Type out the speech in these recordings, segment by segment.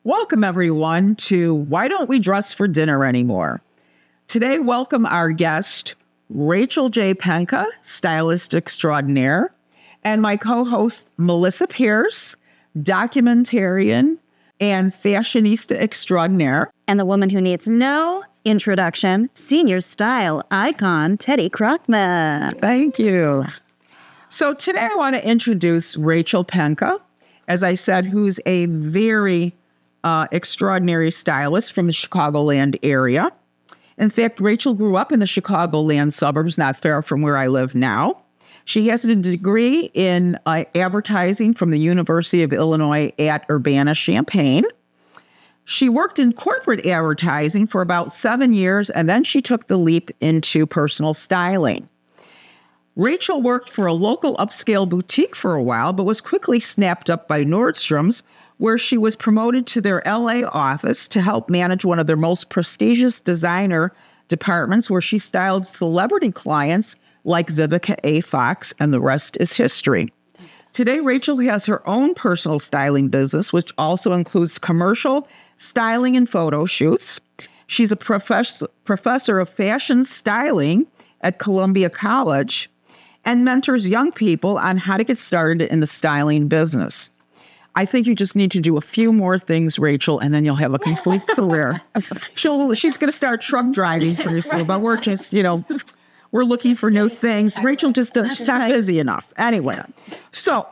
Welcome, everyone, to Why Don't We Dress for Dinner Anymore? Today, welcome our guest, Rachel J. Penca, stylist extraordinaire, and my co-host, Melissa Pierce, documentarian and fashionista extraordinaire. And the woman who needs no introduction, senior style icon, Teddi Krochman. Thank you. So today I want to introduce Rachel Penca, as I said, who's a very extraordinary stylist from the Chicagoland area. In fact, Rachel grew up in the Chicagoland suburbs, not far from where I live now. She has a degree in advertising from the University of Illinois at Urbana-Champaign. She worked in corporate advertising for about 7 years, and then she took the leap into personal styling. Rachel worked for a local upscale boutique for a while, but was quickly snapped up by Nordstrom's, where she was promoted to their LA office to help manage one of their most prestigious designer departments, where she styled celebrity clients like Vivica A. And the rest is history. Today, Rachel has her own personal styling business, which also includes commercial styling and photo shoots. She's a professor of fashion styling at Columbia College and mentors young people on how to get started in the styling business. I think you just need to do a few more things, Rachel, and then you'll have a complete career. She's going to start truck driving pretty soon, but we're just, we're looking for new things. Rachel just she's not busy enough. Anyway, so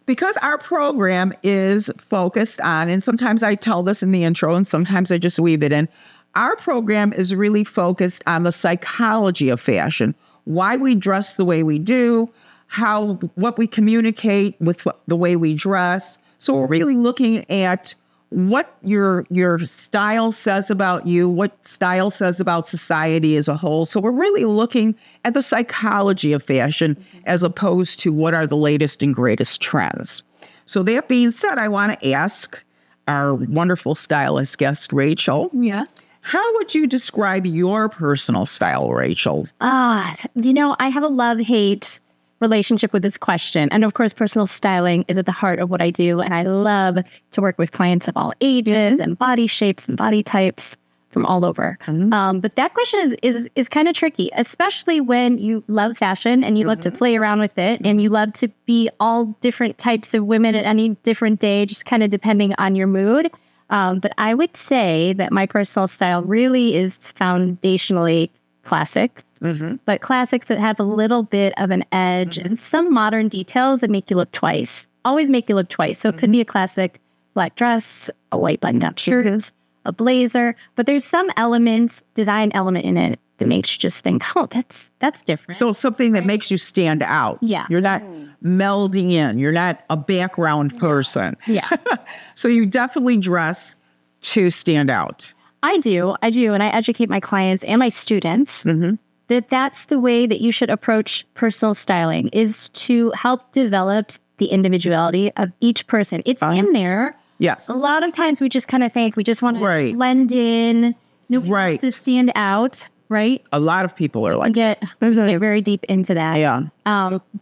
because our program is focused on, and sometimes I tell this in the intro and sometimes I just weave it in, our program is really focused on the psychology of fashion, why we dress the way we do, what we communicate with the way we dress. So we're really looking at what your style says about you, what style says about society as a whole. So we're really looking at the psychology of fashion as opposed to what are the latest and greatest trends. So that being said, I want to ask our wonderful stylist guest, Rachel. Yeah. How would you describe your personal style, Rachel? I have a love-hate relationship with this question. And of course, personal styling is at the heart of what I do. And I love to work with clients of all ages and body shapes and body types from all over. But that question is kind of tricky, especially when you love fashion and you love to play around with it and you love to be all different types of women at any different day, just kind of depending on your mood. But I would say that my personal style really is foundationally classics, but classics that have a little bit of an edge and some modern details that make you look twice, always make you look twice. So it could be a classic black dress, a white button-down shirt, a blazer, but there's some design element in it that makes you just think, oh, that's different. So something that makes you stand out. Yeah. You're not melding in. You're not a background person. Yeah. So you definitely dress to stand out. I do. And I educate my clients and my students that that's the way that you should approach personal styling, is to help develop the individuality of each person. It's in there. Yes. A lot of times we just kind of think we just want to blend in. Nobody wants to stand out, right? A lot of people are like get very deep into that. Yeah.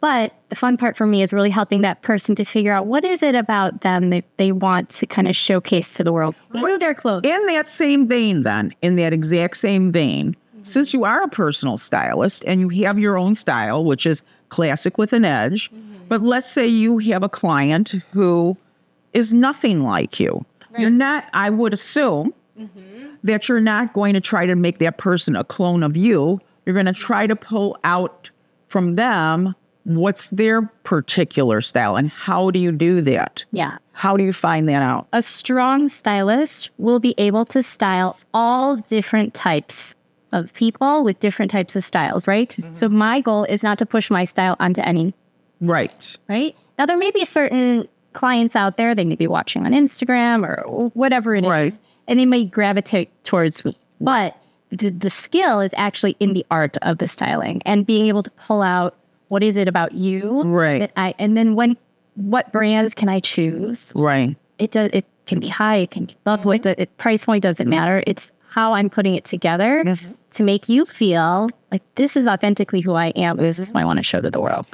But the fun part for me is really helping that person to figure out what is it about them that they want to kind of showcase to the world through their clothes. In that same vein, then, in that exact same vein, since you are a personal stylist and you have your own style, which is classic with an edge, but let's say you have a client who is nothing like you. You're not, I would assume, that you're not going to try to make that person a clone of you. You're going to try to pull out from them what's their particular style. And how do you do that? Yeah. How do you find that out? A strong stylist will be able to style all different types of people with different types of styles, right? So my goal is not to push my style onto any. Right. Now, there may be certain clients out there, they may be watching on Instagram or whatever it is, and they may gravitate towards me. But the skill is actually in the art of the styling and being able to pull out what is it about you, and then what brands can I choose? Right. It can be high, it can be low. Price point doesn't matter. It's how I'm putting it together to make you feel like this is authentically who I am. This is what I want to show to the world.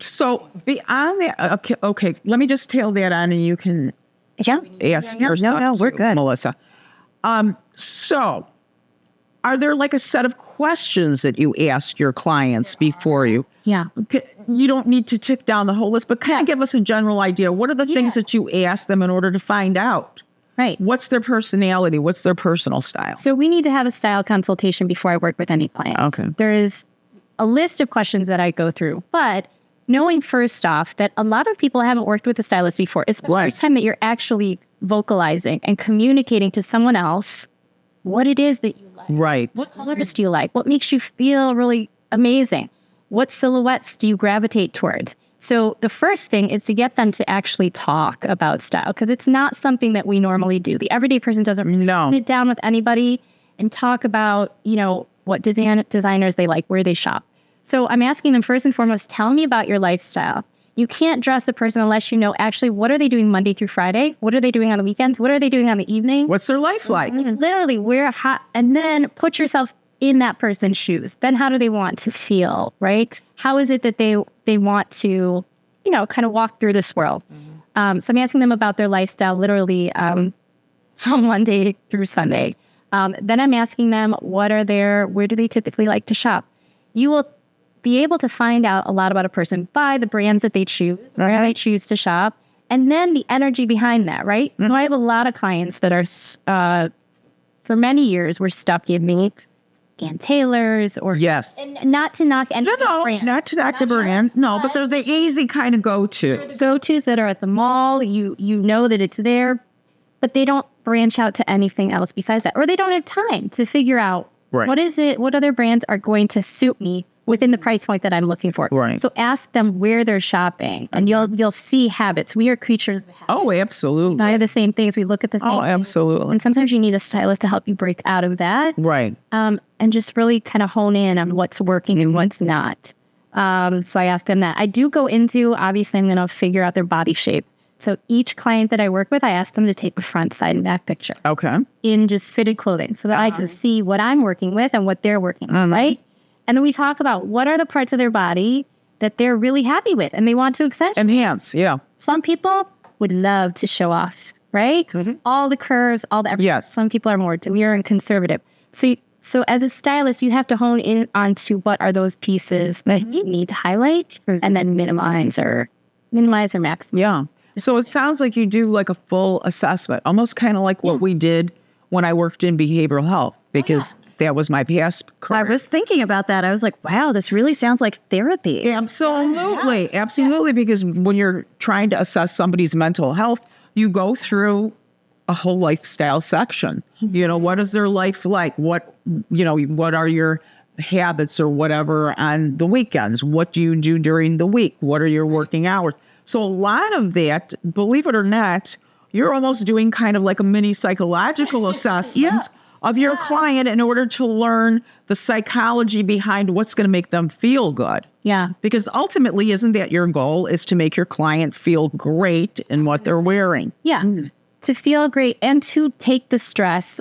So beyond that, okay, let me just tail that on and you can Yeah. Ask No, your stuff no, we're too, good. Melissa. So are there like a set of questions that you ask your clients before you? Yeah. You don't need to tick down the whole list, but kind of give us a general idea. What are the things that you ask them in order to find out? Right. What's their personality? What's their personal style? So we need to have a style consultation before I work with any client. Okay. There is a list of questions that I go through, but knowing first off that a lot of people haven't worked with a stylist before. It's the first time that you're actually vocalizing and communicating to someone else what it is that you like. Right. What colors do you like? What makes you feel really amazing? What silhouettes do you gravitate towards? So the first thing is to get them to actually talk about style, because it's not something that we normally do. The everyday person doesn't really sit down with anybody and talk about, what designers they like, where they shop. So I'm asking them first and foremost, tell me about your lifestyle. You can't dress a person unless you know actually what are they doing Monday through Friday? What are they doing on the weekends? What are they doing on the evening? What's their life like? Literally, and then put yourself in that person's shoes. Then how do they want to feel, right? How is it that they want to, kind of walk through this world? So I'm asking them about their lifestyle literally from Monday through Sunday. Then I'm asking them where do they typically like to shop? You will be able to find out a lot about a person by the brands that they choose, where they choose to shop, and then the energy behind that, right? So I have a lot of clients that are, for many years, were stuck in the Ann Taylor's or... Yes. And not to knock any brand. Not to knock the brand. No, but they're the easy kind of go-to. Go-tos that are at the mall. You know that it's there, but they don't branch out to anything else besides that. Or they don't have time to figure out what other brands are going to suit me within the price point that I'm looking for. Right. So ask them where they're shopping, and you'll see habits. We are creatures of habit. Oh, absolutely. We buy the same things. We look at the same things. Absolutely. And sometimes you need a stylist to help you break out of that. Right. And just really kind of hone in on what's working and what's not. So I ask them that. I do go into, obviously, I'm going to figure out their body shape. So each client that I work with, I ask them to take a front, side, and back picture. Okay. In just fitted clothing so that I can see what I'm working with and what they're working with, right? And then we talk about what are the parts of their body that they're really happy with and they want to accentuate. Enhance, yeah. Some people would love to show off, right? All the curves, all the everything. Yes. Some people are more demure and conservative. So as a stylist, you have to hone in onto what are those pieces that you need to highlight and then minimize or maximize. Yeah. So it sounds like you do like a full assessment, almost kind of like what we did when I worked in behavioral health, because that was my past career. I was thinking about that. I was like, wow, this really sounds like therapy. Absolutely. Absolutely. Because when you're trying to assess somebody's mental health, you go through a whole lifestyle section. What is their life like? What are your habits or whatever on the weekends? What do you do during the week? What are your working hours? So a lot of that, believe it or not, you're almost doing kind of like a mini psychological assessment of your client in order to learn the psychology behind what's going to make them feel good. Yeah. Because ultimately, isn't that your goal, is to make your client feel great in what they're wearing? Yeah. To feel great and to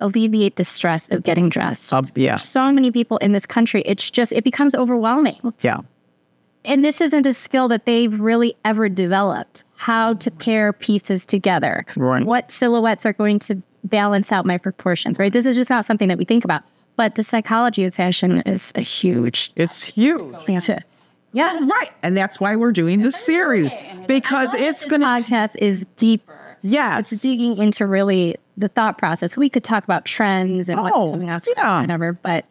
alleviate the stress of getting dressed. Yeah. So many people in this country, it becomes overwhelming. Yeah. And this isn't a skill that they've really ever developed, how to pair pieces together. Right. What silhouettes are going to balance out my proportions, right? This is just not something that we think about. But the psychology of fashion is a huge... It's huge. Yeah. Right. And that's why we're doing this series. Because it's going to... podcast is deeper. Yeah. It's digging into really the thought process. We could talk about trends and what's coming out, whatever, but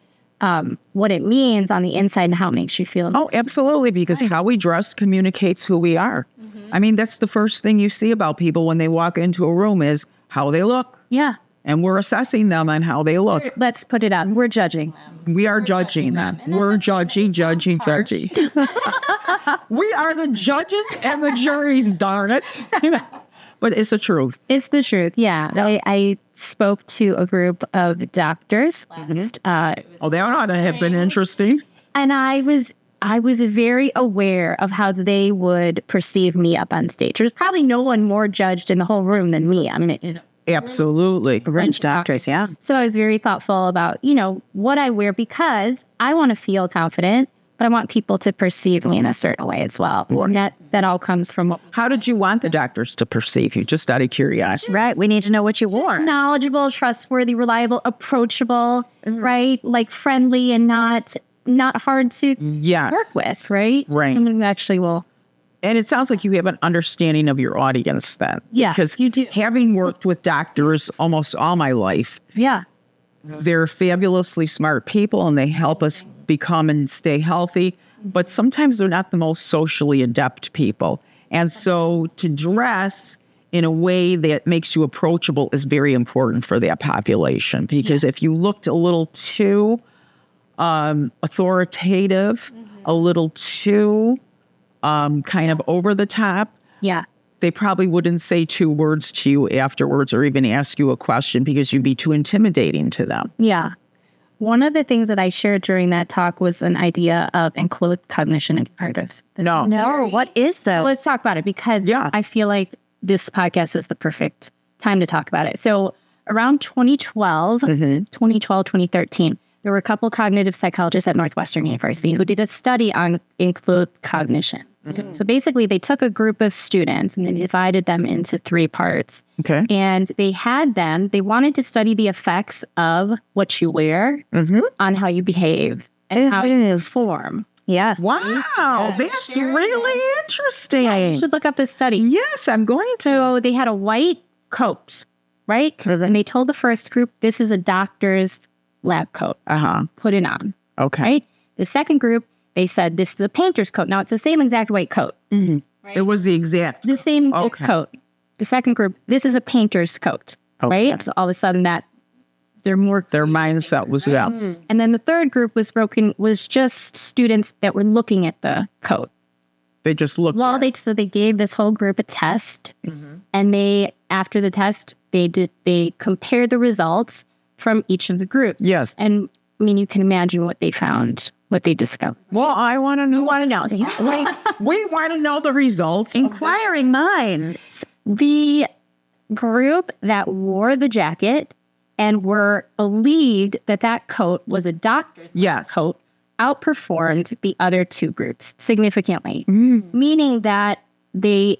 what it means on the inside and how it makes you feel. Oh, absolutely. Because how we dress communicates who we are. I mean, that's the first thing you see about people when they walk into a room is how they look. Yeah. And we're assessing them on how they look. Let's put it out. We're judging them. We are judging them. We're judgy. We are the judges and the juries, darn it. But it's the truth. It's the truth, yeah. I spoke to a group of doctors last. That ought to have been interesting. And I was very aware of how they would perceive me up on stage. There's probably no one more judged in the whole room than me. I mean, absolutely. French doctors, yeah. So I was very thoughtful about, what I wear because I want to feel confident, but I want people to perceive me in a certain way as well. And that all comes from How did you want the doctors to perceive you? Just out of curiosity. Right. We need to know what you wore. knowledgeable, trustworthy, reliable, approachable, right? Like friendly and not hard to Yes. work with, right? Right. Someone who actually will. And it sounds like you have an understanding of your audience then. Yeah, Because you do. having worked with doctors almost all my life, Yeah. they're fabulously smart people and they help us become and stay healthy. But sometimes they're not the most socially adept people. And so to dress in a way that makes you approachable is very important for that population. Because if you looked a little too authoritative, a little too kind of over the top, Yeah. they probably wouldn't say 2 words to you afterwards or even ask you a question because you'd be too intimidating to them. Yeah. One of the things that I shared during that talk was an idea of enclosed cognition and comparatives. No. No, what is So those? let's talk about it because Yeah. I feel like this podcast is the perfect time to talk about it. So around 2012, 2013, there were a couple cognitive psychologists at Northwestern University who did a study on enclosed cognition. So basically, they took a group of students and they divided them into 3 parts. Okay. And they wanted to study the effects of what you wear on how you behave and how you perform. Yes. Wow. That's really interesting. You should look up this study. Yes, I'm going to. So they had a white coat, right? And they told the first group, this is a doctor's lab coat. Put it on, Okay. right? The second group, they said, this is a painter's coat. Now, it's the same exact white coat. It was the exact. The same Okay. coat. The second group, this is a painter's coat, Okay. right? So all of a sudden that they're more. Their mindset was that. And then the third group was just students that were looking at the coat. They just looked. Well, at they gave this whole group a test, and after the test they compared the results from each of the groups. Yes. And I mean, you can imagine what they found, what they discovered. Well, I want to know. You want to know? We want to know the results. Inquiring minds. The group that wore the jacket and believed that coat was a doctor's Yes. coat outperformed the other 2 groups significantly, meaning that they,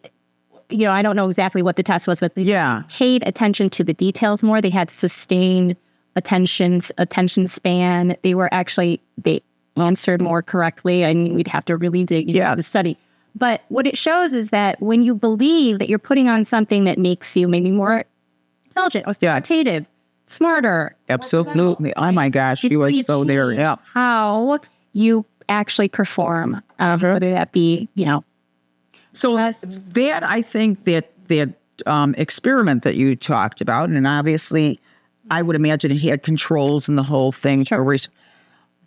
I don't know exactly what the test was, but they paid attention to the details more. They had sustained attention span. They answered more correctly, and we'd have to really dig into the study. But what it shows is that when you believe that you're putting on something that makes you maybe more intelligent, authoritative, smarter. Absolutely. Oh my gosh, you are so there. Yeah. How you actually perform, whether that be, So that I think that experiment that you talked about, and obviously, I would imagine it had controls and the whole thing. Sure.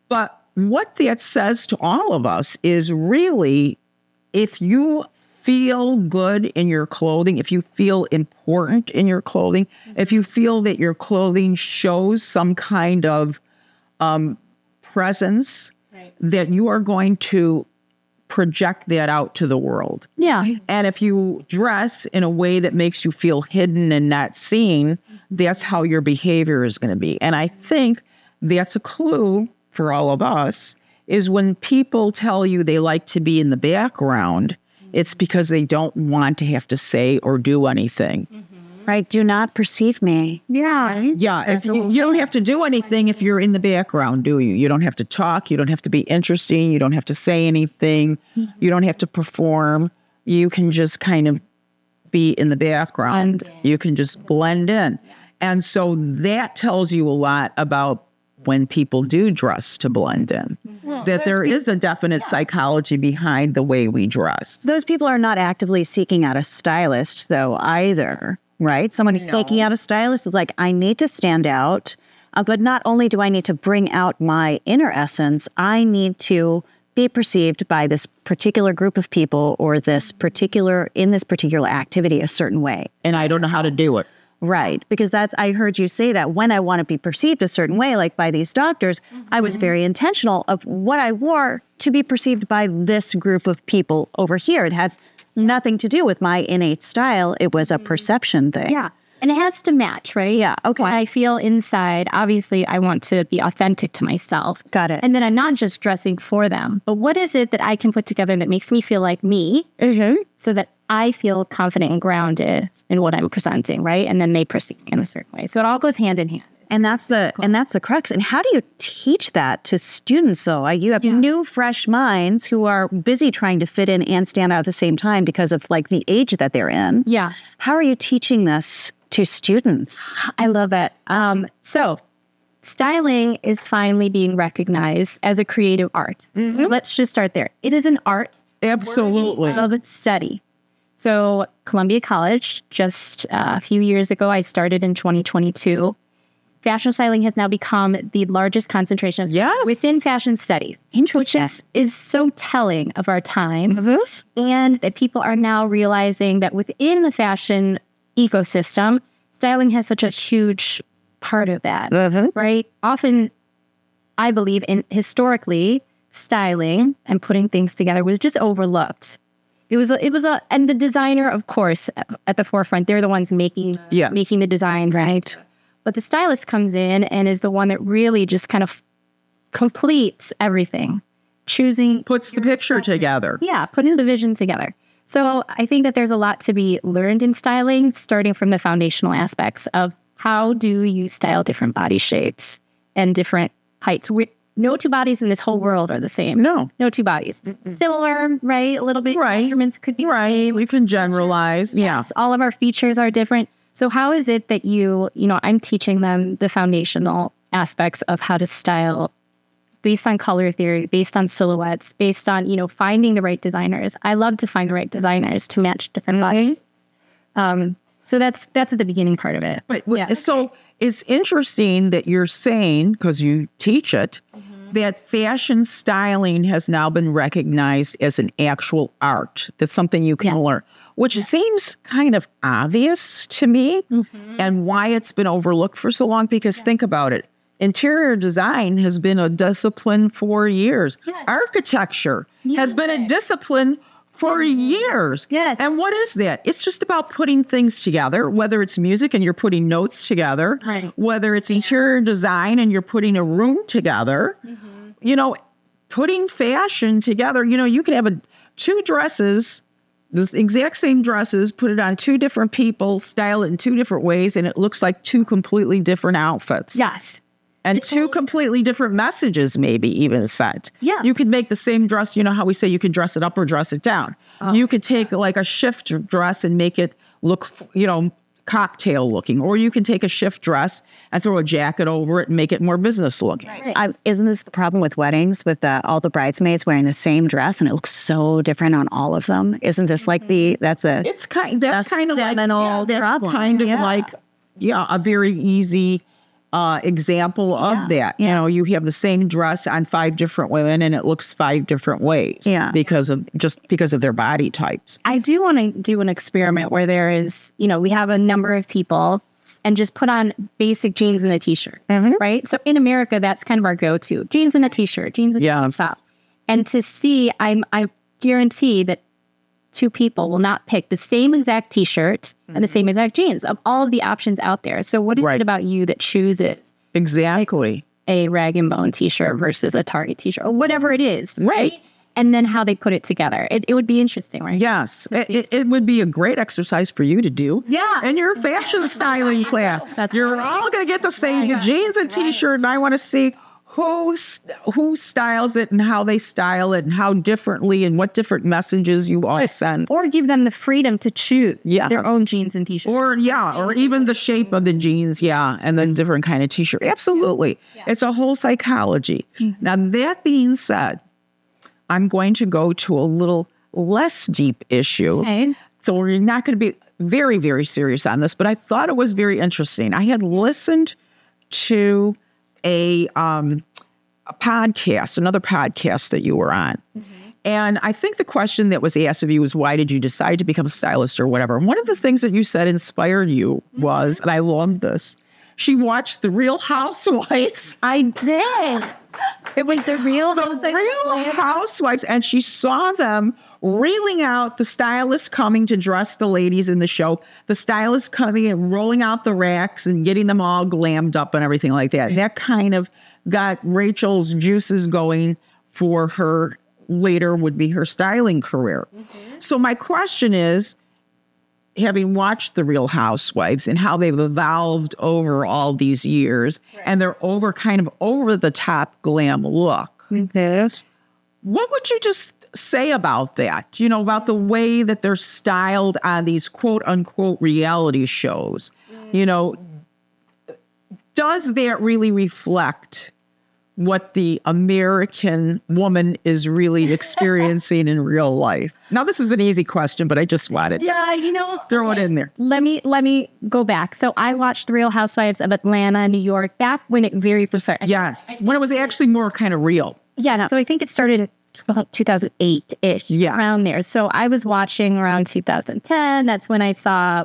But what that says to all of us is really, if you feel good in your clothing, if you feel important in your clothing, if you feel that your clothing shows some kind of presence, that you are going to project that out to the world. Yeah. And if you dress in a way that makes you feel hidden and not seen, that's how your behavior is going to be. And I think that's a clue for all of us, is when people tell you they like to be in the background, it's because they don't want to have to say or do anything. Right. Do not perceive me. Yeah. Yeah, you don't have to do anything if you're in the background, do you? You don't have to talk. You don't have to be interesting. You don't have to say anything. You don't have to perform. You can just kind of be in the background. You can just blend in. And so that tells you a lot about when people do dress to blend in, that there is a definite psychology behind the way we dress. Those people are not actively seeking out a stylist, though, either. Right? Someone who's seeking out a stylist is like, I need to stand out, but not only do I need to bring out my inner essence, I need to be perceived by this particular group of people or in this particular activity a certain way. And I don't know how to do it. Right. Because I heard you say that when I want to be perceived a certain way, like by these doctors, I was very intentional of what I wore to be perceived by this group of people over here. It had nothing to do with my innate style. It was a perception thing. Yeah. And it has to match, right? Yeah, okay. What I feel inside, obviously, I want to be authentic to myself. Got it. And then I'm not just dressing for them, but what is it that I can put together that makes me feel like me so that I feel confident and grounded in what I'm presenting, right? And then they perceive me in a certain way. So it all goes hand in hand. And that's the crux. And how do you teach that to students, though? You have new, fresh minds who are busy trying to fit in and stand out at the same time because of like the age that they're in. Yeah. How are you teaching this to students? I love it. So styling is finally being recognized as a creative art. So let's just start there. It is an art. Absolutely. Of study. So Columbia College, just a few years ago, I started in 2022. Fashion styling has now become the largest concentration within fashion studies. Interesting. Which is so telling of our time. And that people are now realizing that within the fashion ecosystem, styling has such a huge part of that, right? Often, I believe, historically, styling and putting things together was just overlooked. And the designer, of course, at the forefront, they're the ones making the designs, right? But the stylist comes in and is the one that really just kind of completes everything. Puts the picture together. Yeah, putting the vision together. So I think that there's a lot to be learned in styling, starting from the foundational aspects of how do you style different body shapes and different heights. No two bodies in this whole world are the same. No two bodies. Similar, right? A little bit. Right. Measurements could be the same. We can generalize. Yes, all of our features are different. So how is it that I'm teaching them the foundational aspects of how to style based on color theory, based on silhouettes, based on, finding the right designers. I love to find the right designers to match different bodies. So that's at the beginning part of it. So it's interesting that you're saying, because you teach it, that fashion styling has now been recognized as an actual art. That's something you can learn, which seems kind of obvious to me, and why it's been overlooked for so long. Because think about it. Interior design has been a discipline for years. Architecture has been a discipline for years. And what is that? It's just about putting things together, whether it's music and you're putting notes together, whether it's interior design and you're putting a room together, putting fashion together. You can have two dresses, the exact same dresses, put it on two different people, style it in two different ways, and it looks like two completely different outfits. And two completely different messages, maybe even sent. You could make the same dress. You know how we say you can dress it up or dress it down. You could take like a shift dress and make it look, cocktail looking. Or you can take a shift dress and throw a jacket over it and make it more business looking. Isn't this the problem with weddings, with all the bridesmaids wearing the same dress and it looks so different on all of them? Isn't this like that's kind of like a very easy example of that. You have the same dress on 5 different women and it looks 5 different ways because of their body types. I do want to do an experiment where there is, we have a number of people and just put on basic jeans and a t-shirt, right? So in America, that's kind of our go-to. Jeans and a t-shirt, jeans and a top. And to see, I guarantee that 2 people will not pick the same exact t-shirt and the same exact jeans of all of the options out there. So what is it about you that chooses a rag and bone t-shirt versus a Target t-shirt or whatever it is, right? And then how they put it together. It would be interesting, right? Yes. It would be a great exercise for you to do. In your fashion styling class. You're all going to get the same jeans and t-shirt, and I want to see who styles it and how they style it and how differently and what different messages you all send. Or give them the freedom to choose their own jeans and t-shirts. Or even the shape of the jeans, and then different kind of t-shirt. Absolutely. It's a whole psychology. Now, that being said, I'm going to go to a little less deep issue. So we're not going to be very, very serious on this, but I thought it was very interesting. I had listened to a podcast, another podcast that you were on. And I think the question that was asked of you was, why did you decide to become a stylist or whatever? And one of the things that you said inspired you was, and I loved this, she watched The Real Housewives. I did. It was The Real Housewives. And she saw them reeling out the stylist coming to dress the ladies in the show, the stylist coming and rolling out the racks and getting them all glammed up and everything like that. That kind of got Rachel's juices going for her later would be her styling career. So my question is, having watched The Real Housewives and how they've evolved over all these years, and they're kind of over the top glam look. What would you just say about that? You know, about the way that they're styled on these quote unquote reality shows. You know, does that really reflect what the American woman is really experiencing in real life? Now, this is an easy question, but I just wanted to throw it in there. Let me go back. So I watched The Real Housewives of Atlanta, New York, back when it very first started. Yes, when it was actually more kind of real. Yeah, so I think it started in 2008-ish, around there. So I was watching around 2010. That's when I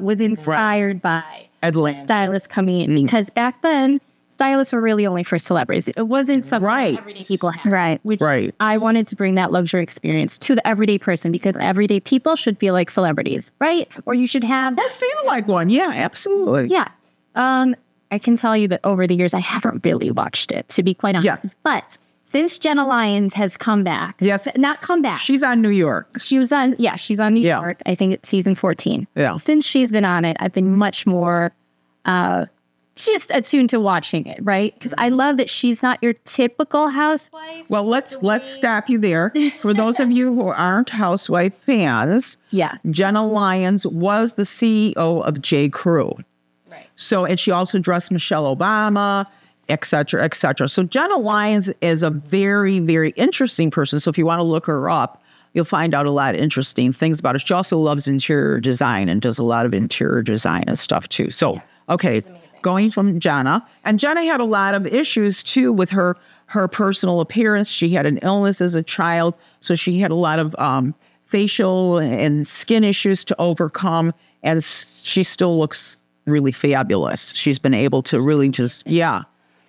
was inspired by Atlanta stylists coming in. Because back then, stylists were really only for celebrities. It wasn't something everyday people had. Which I wanted to bring that luxury experience to the everyday person, because everyday people should feel like celebrities, right? Or you should have... Or feel like one. Yeah, absolutely. Yeah. I can tell you that over the years, I haven't really watched it, to be quite honest. Yes. But since Jenna Lyons has come back... Yes. Not come back. She's on New York. She's on New York. I think it's season 14. Yeah. Since she's been on it, I've been much more... just attuned to watching it, right? Because I love that she's not your typical housewife. Well, let's stop you there. For those of you who aren't housewife fans, Jenna Lyons was the CEO of J. Crew. Right. So, and she also dressed Michelle Obama, et cetera, et cetera. So Jenna Lyons is a very, very interesting person. So if you want to look her up, you'll find out a lot of interesting things about her. She also loves interior design and does a lot of interior design and stuff too. So, okay. Going from Jenna. And Jenna had a lot of issues, too, with her personal appearance. She had an illness as a child, so she had a lot of facial and skin issues to overcome, and she still looks really fabulous. She's been able to really just,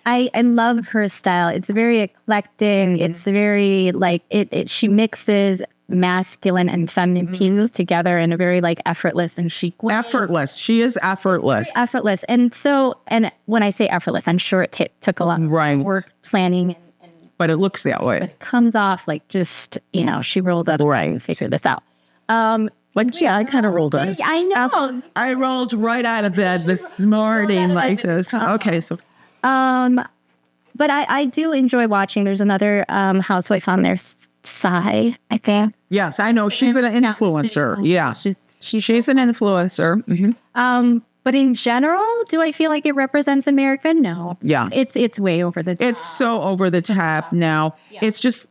I love her style. It's very eclectic. It's very, like, she mixes masculine and feminine pieces together in a very effortless and chic way. Effortless. She is effortless. Effortless. And when I say effortless, I'm sure it took a lot of work planning. But it looks that way. But it comes off just, she rolled up and figured this out. I kind of rolled out. I know. I rolled right out of bed this morning like this. Okay, so. But I do enjoy watching. There's another housewife on there, Sai, I think. Yes, I know. She's an influencer. Yeah. She's an influencer. Mm-hmm. But in general, do I feel like it represents America? No. Yeah. It's way over the top. It's so over the top now. Yeah. It's just,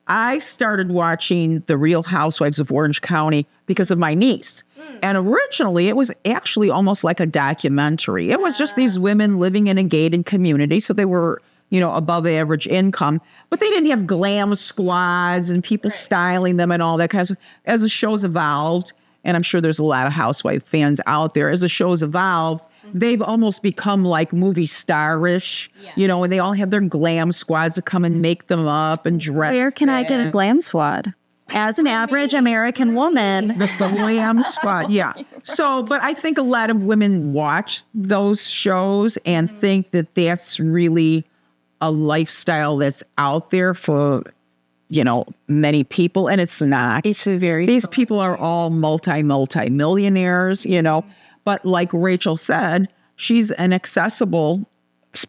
I started watching The Real Housewives of Orange County because of my niece. And originally, it was actually almost like a documentary. It was just these women living in a gated community. So they were, above average income. But they didn't have glam squads and people styling them and all that kind of stuff. As the show's evolved, and I'm sure there's a lot of housewife fans out there, as the show's evolved, they've almost become like movie star-ish, and they all have their glam squads that come and make them up and dress. Where can I get a glam squad? As an average American woman. The glam squad, So, but I think a lot of women watch those shows and think that that's really a lifestyle that's out there for, many people. And it's not. These people are all multi-millionaires, But like Rachel said, she's an accessible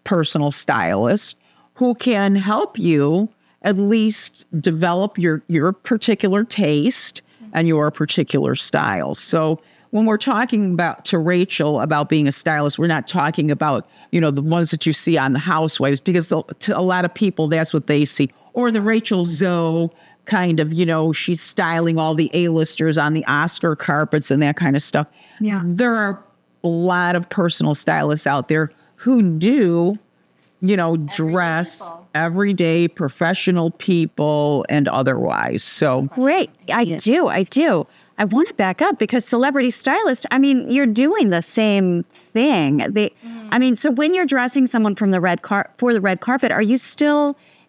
personal stylist who can help you at least develop your particular taste and your particular style. So when we're talking to Rachel about being a stylist, we're not talking about, the ones that you see on the Housewives, because to a lot of people, that's what they see. Or the Rachel Zoe kind of, she's styling all the A-listers on the Oscar carpets and that kind of stuff. Yeah. There are a lot of personal stylists out there who do, dress everyday professional people and otherwise. So great. I do. I want to back up because celebrity stylist, you're doing the same thing. So when you're dressing someone for the red carpet,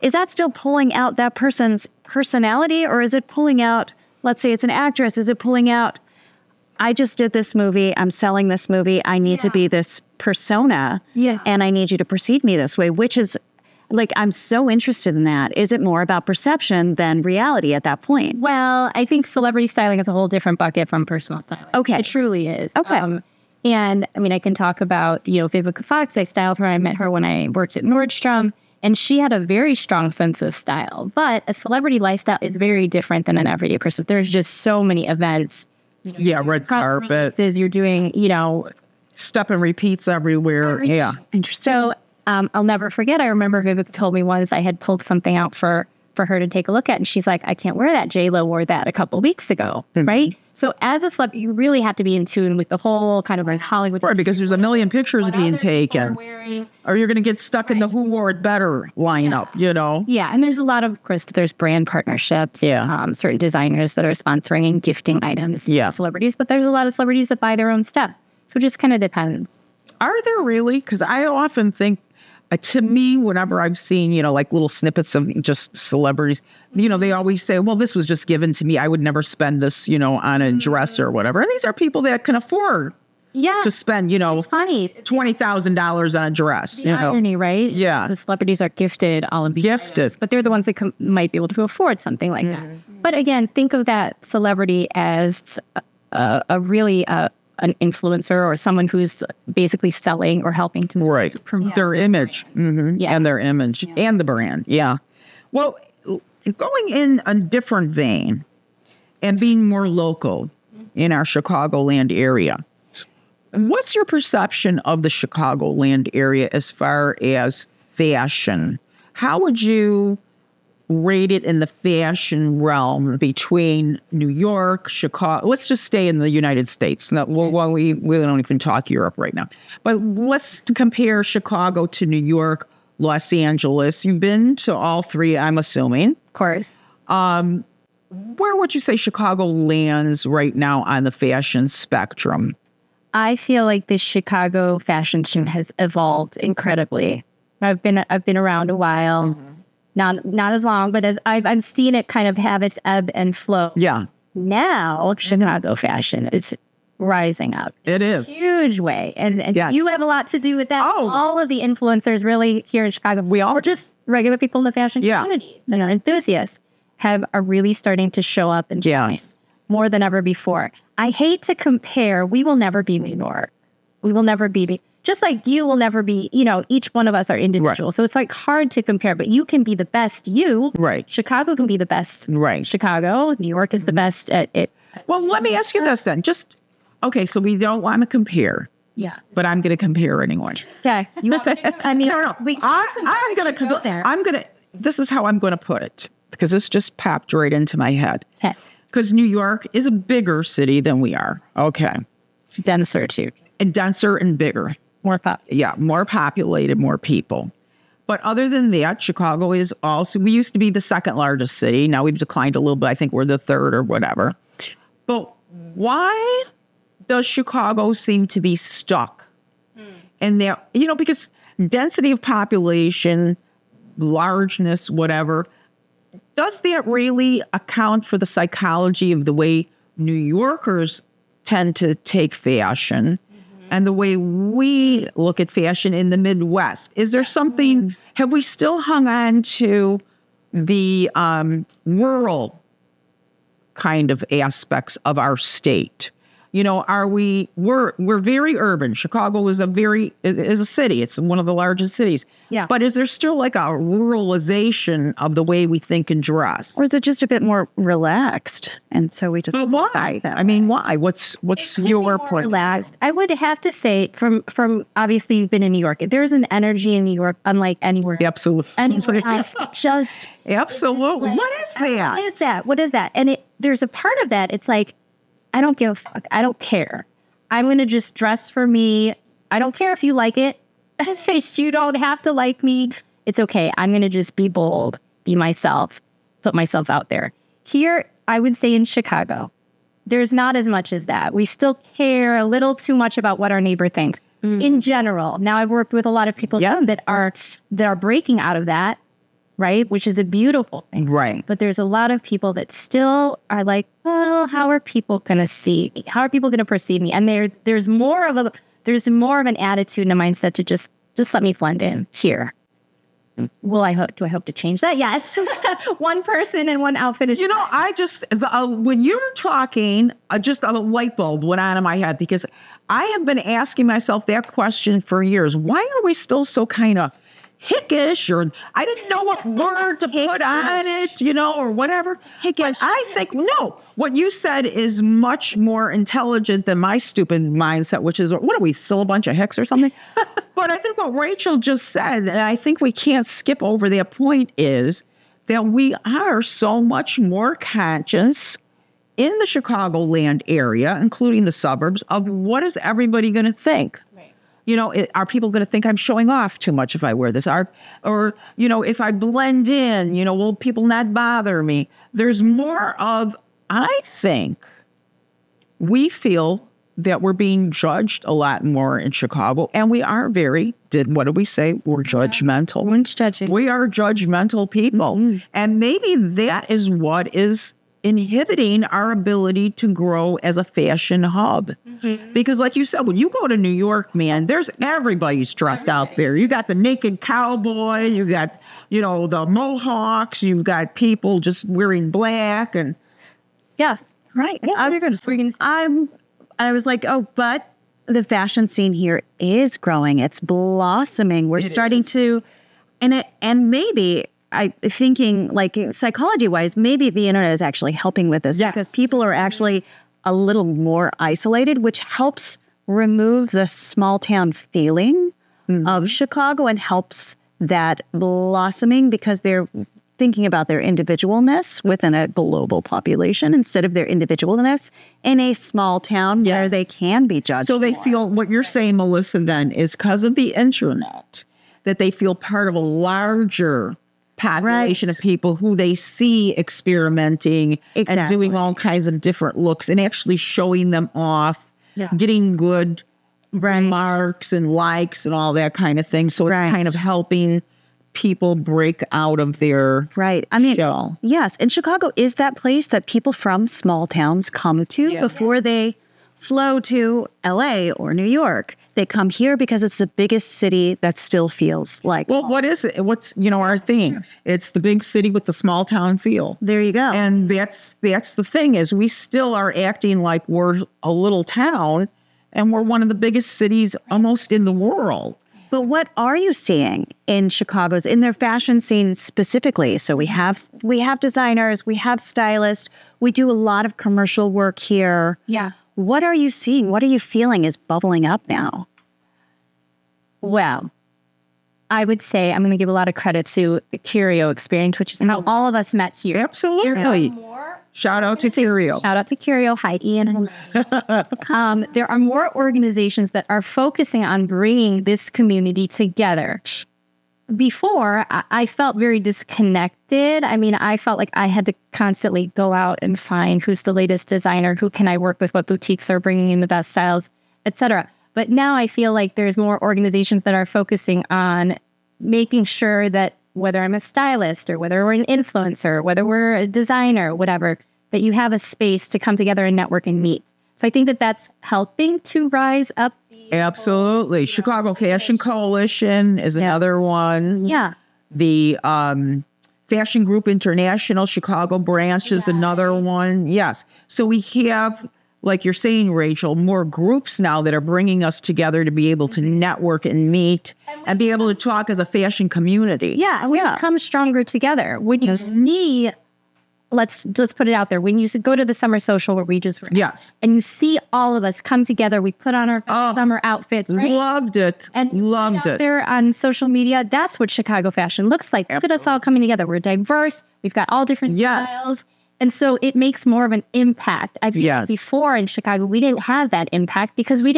is that still pulling out that person's personality, or is it pulling out let's say it's an actress, is it pulling out, I just did this movie, I'm selling this movie, I need to be this persona, and I need you to perceive me this way, which is like, I'm so interested in that. Is it more about perception than reality at that point? Well, I think celebrity styling is a whole different bucket from personal styling. Okay. It truly is. Okay. And I mean, I can talk about, Vivica Fox. I styled her. I met her when I worked at Nordstrom, and she had a very strong sense of style. But a celebrity lifestyle is very different than an everyday person. There's just so many events. Red carpet. You're doing, Step and repeats everywhere. Yeah. Interesting. So I'll never forget. I remember Vivica told me once I had pulled something out for her to take a look at. And she's like, I can't wear that. J-Lo wore that a couple of weeks ago. Right. So as a celeb, you really have to be in tune with the whole kind of like Hollywood. Right, because there's a million pictures being taken. Or you're going to get stuck in the who wore it better lineup, Yeah. And there's a lot of course, there's brand partnerships. Yeah. Certain designers that are sponsoring and gifting items to celebrities. But there's a lot of celebrities that buy their own stuff. So it just kind of depends. Are there really? Because I often think, to me, whenever I've seen, like little snippets of just celebrities, they always say, well, this was just given to me. I would never spend this, on a dress or whatever. And these are people that can afford to spend, it's funny. $20,000 on a dress. The irony, right? Yeah. The celebrities are gifted all of these items, but they're the ones that might be able to afford something like that. But again, think of that celebrity as a really an influencer or someone who's basically selling or helping to promote their image and their image and the brand. Yeah. Well, going in a different vein and being more local in our Chicagoland area, what's your perception of the Chicagoland area as far as fashion? How would you rate it in the fashion realm between New York, Chicago? Let's just stay in the United States. No, we don't even talk Europe right now. But let's compare Chicago to New York, Los Angeles. You've been to all three, I'm assuming. Of course. Where would you say Chicago lands right now on the fashion spectrum? I feel like the Chicago fashion scene has evolved incredibly. I've been around a while. Not as long, but as I've seen it kind of have its ebb and flow. Yeah. Now, Chicago fashion is rising up. It is. Huge way. And you have a lot to do with that. Oh. All of the influencers really here in Chicago, we all are just regular people in the fashion community and are enthusiasts, are really starting to show up and shine more than ever before. I hate to compare. We will never be New York. We will never be just like you will never be, each one of us are individual. Right. So it's like hard to compare, but you can be the best you. Right. Chicago can be the best. Right. Chicago. New York is the best at it. Well, let me ask you this then. Okay, so we don't want to compare. Yeah. But I'm going to compare anyway. Okay. You want to, I mean, no. I'm going to go there. This is how I'm going to put it, because this just popped right into my head. Okay. Because New York is a bigger city than we are. Okay. Denser too. And denser and bigger. More more populated, more people. But other than that, Chicago is also, we used to be the second largest city. Now we've declined a little bit. I think we're the third or whatever. But why does Chicago seem to be stuck? And there, because density of population, largeness, whatever, does that really account for the psychology of the way New Yorkers tend to take fashion? And the way we look at fashion in the Midwest? Is there something, have we still hung on to the rural kind of aspects of our state? We're very urban. Chicago is a city. It's one of the largest cities. Yeah. But is there still like a ruralization of the way we think and dress? Or is it just a bit more relaxed? And so we just. But why? I mean, why? What's your point? Relaxed. I would have to say from obviously you've been in New York. There's an energy in New York unlike anywhere. Absolutely. Anywhere else. Just. Absolutely. What is that? What is that? And there's a part of that. It's like, I don't give a fuck. I don't care. I'm going to just dress for me. I don't care if you like it. You don't have to like me. It's okay. I'm going to just be bold, be myself, put myself out there. Here, I would say in Chicago, there's not as much as that. We still care a little too much about what our neighbor thinks in general. Now, I've worked with a lot of people that are breaking out of that. right? Which is a beautiful thing. Right. But there's a lot of people that still are like, well, how are people going to see me? How are people going to perceive me? And there's more of an attitude and a mindset to just let me blend in here. Do I hope to change that? Yes. One person and one outfit is. I just, when you were talking, just a light bulb went on in my head because I have been asking myself that question for years. Why are we still so kind of hickish, or I didn't know what word to put on it, or whatever. Hickish. But I think, no, what you said is much more intelligent than my stupid mindset, which is, what are we, still a bunch of hicks or something? But I think what Rachel just said, and I think we can't skip over that point, is that we are so much more conscious in the Chicagoland area, including the suburbs, of what is everybody going to think? Are people going to think I'm showing off too much if I wear this? Or if I blend in, will people not bother me? There's more of, I think, we feel that we're being judged a lot more in Chicago. And we are what did we say? We're judgmental. We're judging. We are judgmental people. Mm-hmm. And maybe that is what is inhibiting our ability to grow as a fashion hub. Mm-hmm. Because like you said, when you go to New York, man, everybody's dressed out there. You got the naked cowboy, you got, the mohawks, you've got people just wearing black and. Yeah. Right. I was like, but the fashion scene here is growing. It's blossoming. We're starting to, and maybe thinking like psychology wise, maybe the internet is actually helping with this because people are actually a little more isolated, which helps remove the small town feeling of Chicago and helps that blossoming because they're thinking about their individualness within a global population instead of their individualness in a small town where they can be judged. So they feel what you're saying, Melissa, then is because of the internet that they feel part of a larger population of people who they see experimenting and doing all kinds of different looks and actually showing them off, getting good marks and likes and all that kind of thing. So it's kind of helping people break out of their shell. Yes. And Chicago is that place that people from small towns come to before they flow to LA or New York. They come here because it's the biggest city that still feels like. Well, what is it? What's, our theme? It's the big city with the small town feel. There you go. And that's the thing is we still are acting like we're a little town and we're one of the biggest cities almost in the world. But what are you seeing in Chicago's, in their fashion scene specifically? So we have designers, we have stylists, we do a lot of commercial work here. Yeah. What are you seeing? What are you feeling is bubbling up now? Well, I would say I'm going to give a lot of credit to the Curio experience, which is how all of us met here. Absolutely. Shout out to Curio. Shout out to Curio. Hi, Ian. There are more organizations that are focusing on bringing this community together. Before, I felt very disconnected. I mean, I felt like I had to constantly go out and find who's the latest designer, who can I work with, what boutiques are bringing in the best styles, etc. But now I feel like there's more organizations that are focusing on making sure that whether I'm a stylist or whether we're an influencer, whether we're a designer, whatever, that you have a space to come together and network and meet. So I think that that's helping to rise up. Absolutely. Chicago Fashion Coalition is another one. Yeah. The Fashion Group International Chicago branch is another one. Yes. So we have, like you're saying, Rachel, more groups now that are bringing us together to be able to network and meet and be able to talk as a fashion community. Yeah. And we become stronger together. When you see, let's put it out there. When you go to the summer social where we just were, and you see all of us come together, we put on our summer outfits. Right? Loved it. And loved it. There on social media, that's what Chicago fashion looks like. Look at us all coming together. We're diverse. We've got all different styles. And so it makes more of an impact. I feel like before in Chicago, we didn't have that impact because we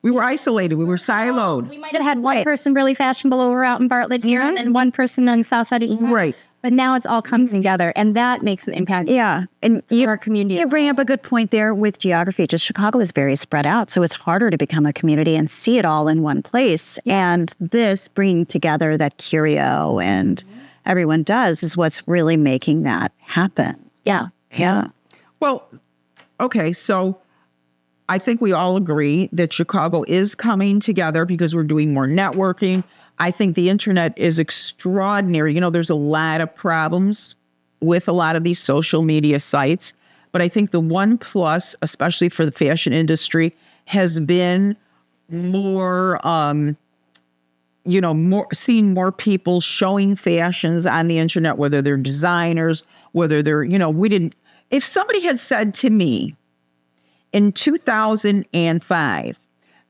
were isolated. We were siloed. We might have had one person really fashionable over out in Bartlett here and one person on the south side of Chicago. Right. But now it's all coming together, and that makes an impact. Yeah. And our community. You bring up a good point there with geography. Just Chicago is very spread out, so it's harder to become a community and see it all in one place. And this bringing together that Curio and everyone does is what's really making that happen. Yeah. Yeah. Well, okay, so I think we all agree that Chicago is coming together because we're doing more networking. I think the internet is extraordinary. You know, there's a lot of problems with a lot of these social media sites, but I think the one plus, especially for the fashion industry, has been more, seeing more people showing fashions on the internet, whether they're designers, whether they're, if somebody had said to me in 2005,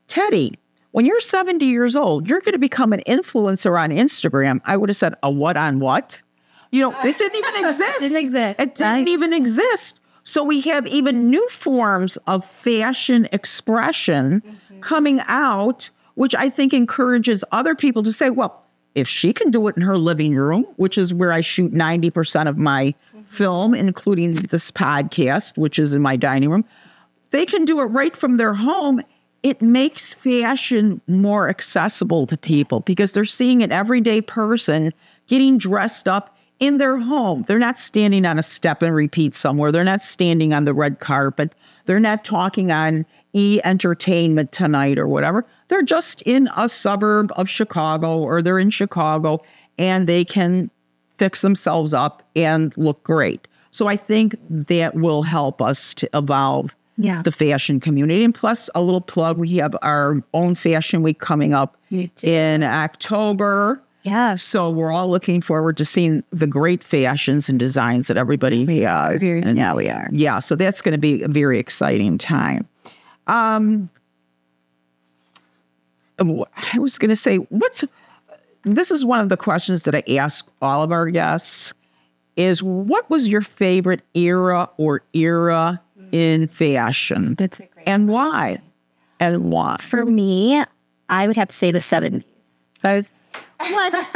Teddi, when you're 70 years old, you're going to become an influencer on Instagram, I would have said, a what on what? It didn't even exist. It didn't even exist. So we have even new forms of fashion expression coming out, which I think encourages other people to say, well, if she can do it in her living room, which is where I shoot 90% of my film, including this podcast, which is in my dining room, they can do it right from their home. It makes fashion more accessible to people because they're seeing an everyday person getting dressed up in their home. They're not standing on a step and repeat somewhere. They're not standing on the red carpet. They're not talking on Entertainment Tonight or whatever. They're just in a suburb of Chicago, or they're in Chicago, and they can fix themselves up and look great. So I think that will help us to evolve the fashion community. And plus, a little plug, we have our own fashion week coming up in October. Yeah. So we're all looking forward to seeing the great fashions and designs that everybody has. Yeah, we are. Yeah, so that's going to be a very exciting time. I was going to say, this is one of the questions that I ask all of our guests, is what was your favorite era in fashion? That's a great and why? And why? For me, I would have to say the 70s. So I was, what? This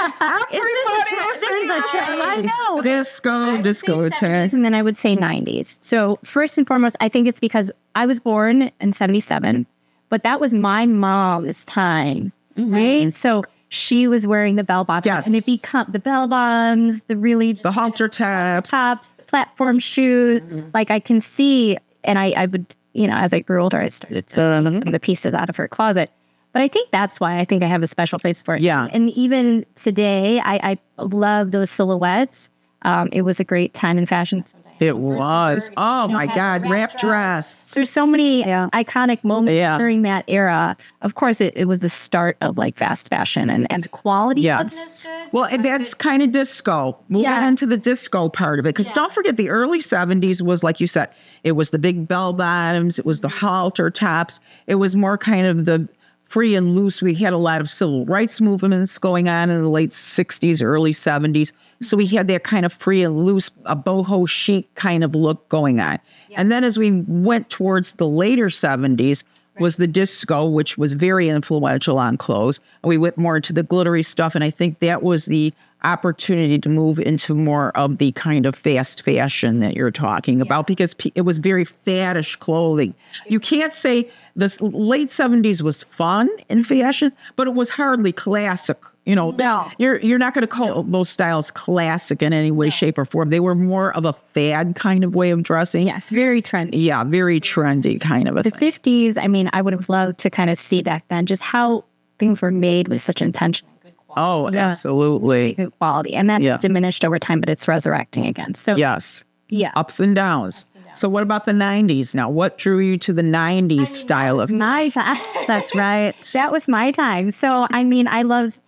is a trend. I know. Disco time. And then I would say 90s. So first and foremost, I think it's because I was born in 77, but that was my mom's time, right? So she was wearing the bell bottoms. Yes. And it become the bell bottoms, the halter tops, the platform shoes. Like I can see, and I would, as I grew older, I started to take the pieces out of her closet. But I think that's why I think I have a special place for it. Yeah. And even today, I love those silhouettes. It was a great time in fashion. It was. Oh my God, wrap dress. There's so many iconic moments during that era. Of course, it was the start of like fast fashion and the quality wasn't as good. Well, and that's kind of disco. Moving into the disco part of it. Because don't forget, the early 70s was, like you said, it was the big bell bottoms. It was the halter tops. It was more kind of the free and loose. We had a lot of civil rights movements going on in the late 60s, early 70s. So we had that kind of free and loose, a boho chic kind of look going on. Yeah. And then as we went towards the later 70s was the disco, which was very influential on clothes. And we went more into the glittery stuff. And I think that was the opportunity to move into more of the kind of fast fashion that you're talking about, because it was very faddish clothing. You can't say the late 70s was fun in fashion, but it was hardly classic. You're not going to call those styles classic in any way, shape, or form. They were more of a fad kind of way of dressing. Yes, very trendy. Yeah, very trendy kind of a thing. The 50s, I mean, I would have loved to kind of see back then just how things were made with such intention. Oh, yes. Absolutely. Good quality. And that's diminished over time, but it's resurrecting again. So yes. Yeah. Ups and downs. So what about the 90s now? What drew you to the 90s style of my time? That's right. That was my time. So, I mean, I went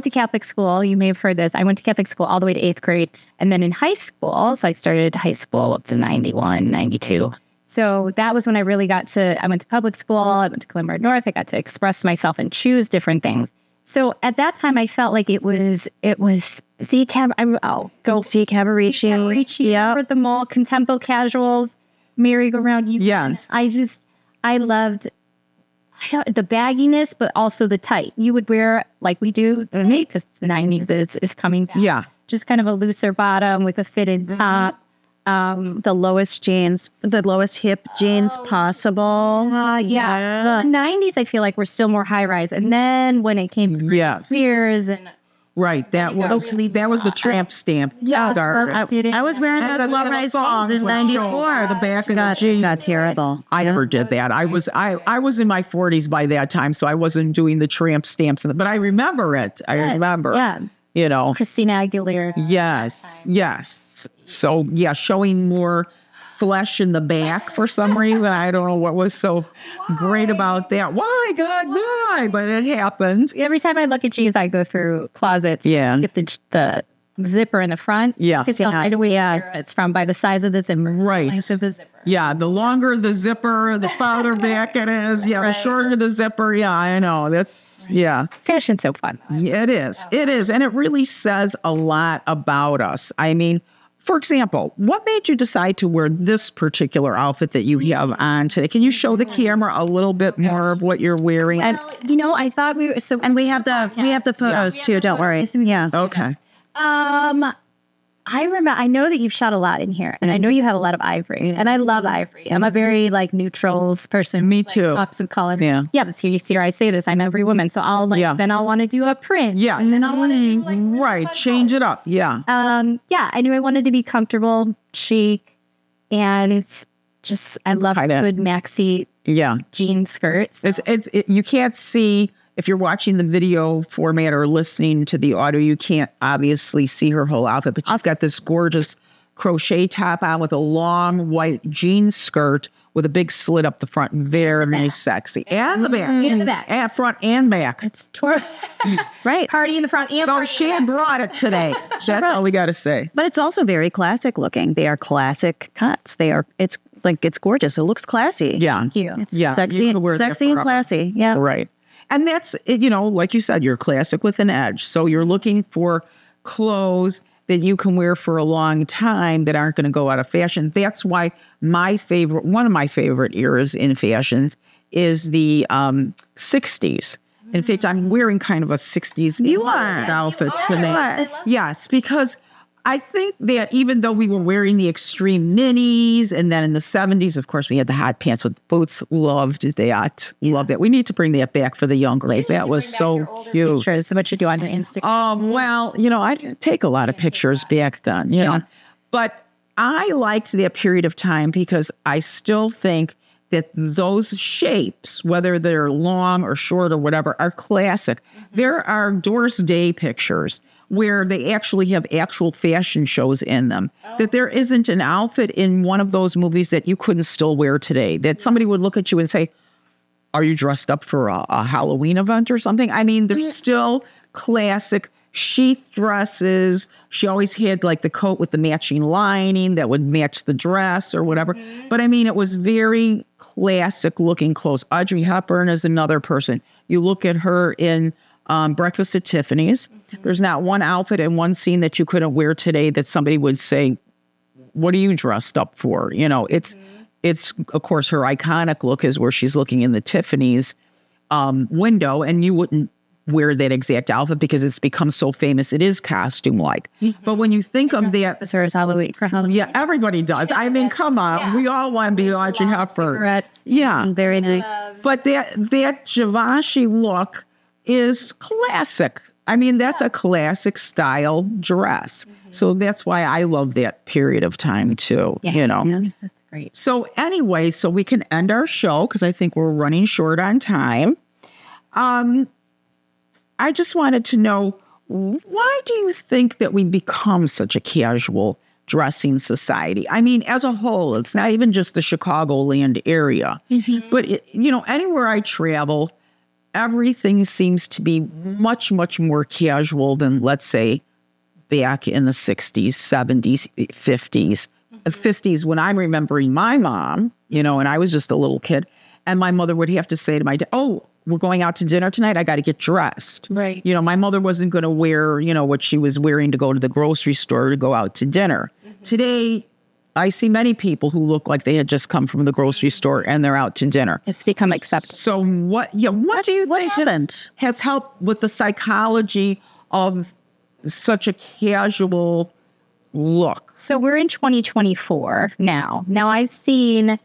to Catholic school. You may have heard this. I went to Catholic school all the way to 8th grade. And then in high school, so I started high school up to 91, 92. So that was when I really I went to public school. I went to Glenmore North. I got to express myself and choose different things. So at that time, I felt like it was I'll go see Cavaricci. Yeah. The mall, Contempo casuals, merry-go-round. Yes. I loved the bagginess, but also the tight. You would wear like we do today because the 90s is coming down. Yeah. Just kind of a looser bottom with a fitted top. The lowest hip jeans possible. The 90s, I feel like, were still more high rise. And then when it came to Spears and Right. That was the tramp stamp. Yeah, Started. I was wearing those low-rise jeans in '94. The back of the jeans. Got terrible. I never did that. I was in my 40s by that time, so I wasn't doing the tramp stamps. But I remember it. I remember. Yeah. You know. Christina Aguilera. Yes. So, yeah, showing more flesh in the back for some reason. I don't know what was so great about that. Why, God, why? But it happened. Every time I look at jeans, I go through closets. Yeah. Get the zipper in the front. Yeah. Because right away where it's from by the size of the zipper. Right. Length of the zipper. Yeah, the longer the zipper, the farther back it is. Yeah, the shorter the zipper. Yeah, I know. Yeah. Fashion's so fun. It is. It is. And it really says a lot about us. I mean, for example, what made you decide to wear this particular outfit that you have on today? Can you show the camera a little bit more of what you're wearing? And I thought we were And we have the photos too. Don't worry. Yeah. Okay. I know that you've shot a lot in here, and I know you have a lot of ivory, and I love ivory. I'm a very neutrals person. Me too. Pops of color. Yeah. Yeah, but see, I say this. I'm every woman, so then I'll want to do a print. Yes. And then I'll want to do right. Change it up. Yeah. I knew I wanted to be comfortable, chic, and just I love good maxi jean skirts. You can't see. If you're watching the video format or listening to the audio, you can't obviously see her whole outfit, but she's got this gorgeous crochet top on with a long white jean skirt with a big slit up the front. Very sexy. And the back. And the back. And front and back. It's right. Party in the front and so she had brought it today. That's all we got to say. But it's also very classic looking. They are classic cuts. It's gorgeous. It looks classy. Yeah. Thank you. It's sexy and classy. Yeah. Right. And that's, like you said, you're classic with an edge. So you're looking for clothes that you can wear for a long time that aren't going to go out of fashion. That's why one of my favorite eras in fashion is the 60s. In fact, I'm wearing kind of a 60s outfit today. Yes, because I think that even though we were wearing the extreme minis, and then in the 70s, of course, we had the hot pants with boots. Loved that. Loved that. We need to bring that back for the young girls. That was so cute. Pictures, what you do on the Instagram. Well, I didn't take a lot of pictures back then. Yeah. But I liked that period of time because I still think that those shapes, whether they're long or short or whatever, are classic. There are Doris Day pictures where they actually have actual fashion shows in them, that there isn't an outfit in one of those movies that you couldn't still wear today, that somebody would look at you and say, are you dressed up for a Halloween event or something? I mean, there's still classic sheath dresses. She always had the coat with the matching lining that would match the dress or whatever. But I mean, it was very classic looking clothes. Audrey Hepburn is another person. You look at her in Breakfast at Tiffany's. There's not one outfit in one scene that you couldn't wear today that somebody would say, what are you dressed up for? It's of course, her iconic look is where she's looking in the Tiffany's window, and you wouldn't wear that exact outfit because it's become so famous. It is costume-like. But when you think of that... This is Halloween. For Halloween. Yeah, everybody does. I mean, come on. Yeah. We all want to be Audrey Hepburn. Yeah. Very nice. But that Givenchy look is classic. I mean, that's a classic style dress. So that's why I love that period of time too, Yeah, that's great. So anyway, so we can end our show because I think we're running short on time. I just wanted to know, why do you think that we become such a casual dressing society? I mean, as a whole, it's not even just the Chicagoland area, but anywhere I travel, everything seems to be much, much more casual than, let's say, back in the 60s, 70s, 50s. The 50s, when I'm remembering my mom, and I was just a little kid, and my mother would have to say to my dad, oh, we're going out to dinner tonight. I got to get dressed. Right. My mother wasn't going to wear, what she was wearing to go to the grocery store to go out to dinner. Today, I see many people who look like they had just come from the grocery store and they're out to dinner. It's become accepted. So what do you think has helped with the psychology of such a casual look? So we're in 2024 now. Now I've seen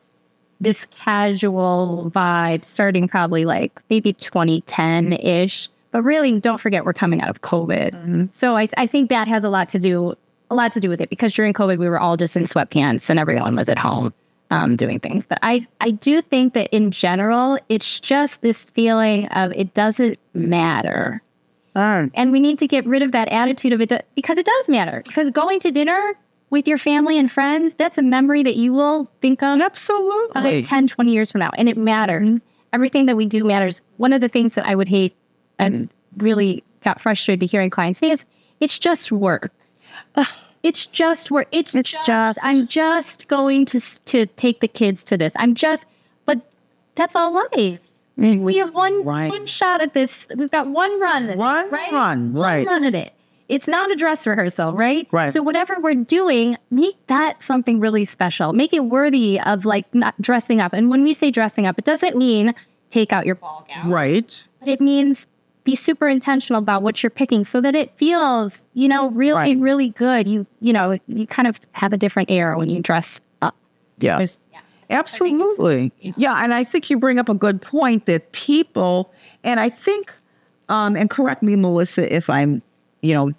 this casual vibe starting probably maybe 2010-ish. But really, don't forget we're coming out of COVID. So I think that has a lot to do with it, because during COVID, we were all just in sweatpants and everyone was at home doing things. But I do think that in general, it's just this feeling of it doesn't matter. And we need to get rid of that attitude of it, because it does matter. Because going to dinner with your family and friends, that's a memory that you will think of Absolutely. 10, 20 years from now. And it matters. Everything that we do matters. One of the things that I would hate and really got frustrated to hearing clients say is, it's just work. It's just work. It's just I'm just going to take the kids to this. But that's all life. We have one shot at this. We've got one run at it. One run at it. It's not a dress rehearsal, right? Right. So whatever we're doing, make that something really special. Make it worthy of like not dressing up. And when we say dressing up, it doesn't mean take out your ball gown. Right. But it means be super intentional about what you're picking so that it feels, really good. You kind of have a different air when you dress up. Yeah. Absolutely. Yeah. And I think you bring up a good point that people, and I think, and correct me, Melissa, if I'm,